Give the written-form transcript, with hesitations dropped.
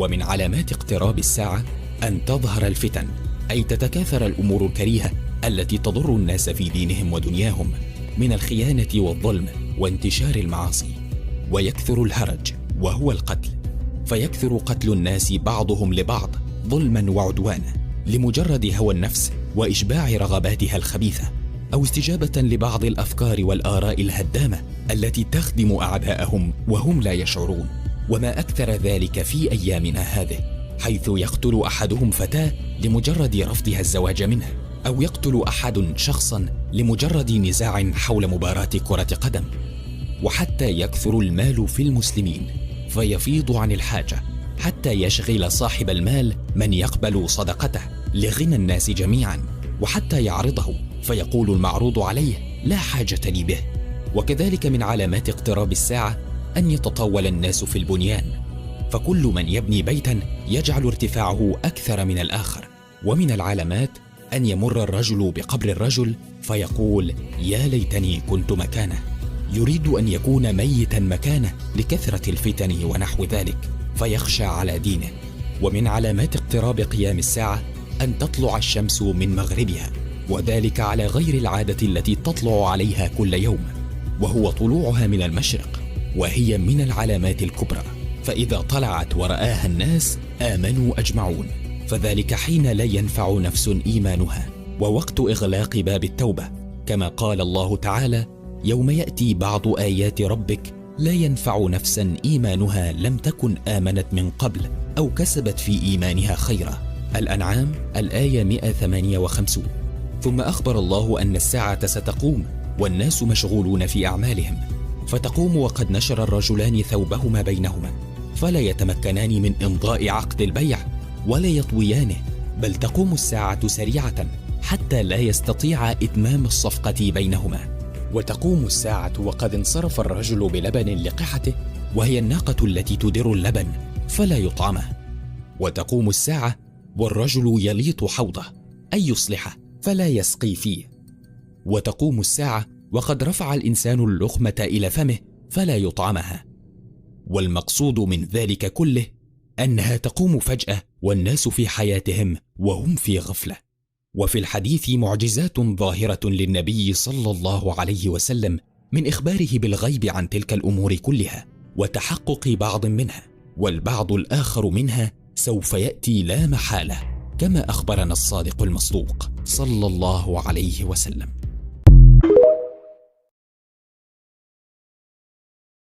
ومن علامات اقتراب الساعة أن تظهر الفتن، أي تتكاثر الأمور الكريهة التي تضر الناس في دينهم ودنياهم من الخيانة والظلم وانتشار المعاصي، ويكثر الهرج وهو القتل، فيكثر قتل الناس بعضهم لبعض ظلما وعدوانا لمجرد هوى النفس وإشباع رغباتها الخبيثة، أو استجابة لبعض الأفكار والآراء الهدامة التي تخدم أعداءهم وهم لا يشعرون. وما أكثر ذلك في أيامنا هذه، حيث يقتل أحدهم فتاة لمجرد رفضها الزواج منها، أو يقتل أحد شخصا لمجرد نزاع حول مباراة كرة قدم. وحتى يكثر المال في المسلمين فيفيض عن الحاجة، حتى يشغل صاحب المال من يقبل صدقته لغنى الناس جميعا، وحتى يعرضه فيقول المعروض عليه لا حاجة لي به. وكذلك من علامات اقتراب الساعة أن يتطاول الناس في البنيان، فكل من يبني بيتا يجعل ارتفاعه أكثر من الآخر. ومن العلامات أن يمر الرجل بقبر الرجل فيقول يا ليتني كنت مكانه، يريد أن يكون ميتا مكانه لكثرة الفتن ونحو ذلك، فيخشى على دينه. ومن علامات اقتراب قيام الساعة أن تطلع الشمس من مغربها، وذلك على غير العادة التي تطلع عليها كل يوم، وهو طلوعها من المشرق، وهي من العلامات الكبرى. فإذا طلعت ورآها الناس آمنوا أجمعون، فذلك حين لا ينفع نفس إيمانها، ووقت إغلاق باب التوبة، كما قال الله تعالى يوم يأتي بعض آيات ربك لا ينفع نفسا إيمانها لم تكن آمنت من قبل أو كسبت في إيمانها خيرا. الأنعام الآية 158. ثم أخبر الله أن الساعة ستقوم والناس مشغولون في أعمالهم، فتقوم وقد نشر الرجلان ثوبهما بينهما، فلا يتمكنان من إمضاء عقد البيع ولا يطويانه، بل تقوم الساعة سريعة حتى لا يستطيع إتمام الصفقة بينهما. وتقوم الساعة وقد انصرف الرجل بلبن لقحته، وهي الناقة التي تدر اللبن فلا يطعمه. وتقوم الساعة والرجل يليط حوضه أي يصلحه فلا يسقي فيه. وتقوم الساعة وقد رفع الإنسان اللقمة إلى فمه فلا يطعمها. والمقصود من ذلك كله أنها تقوم فجأة والناس في حياتهم وهم في غفلة. وفي الحديث معجزات ظاهرة للنبي صلى الله عليه وسلم من إخباره بالغيب عن تلك الأمور كلها وتحقق بعض منها، والبعض الآخر منها سوف يأتي لا محالة، كما أخبرنا الصادق المصدوق صلى الله عليه وسلم.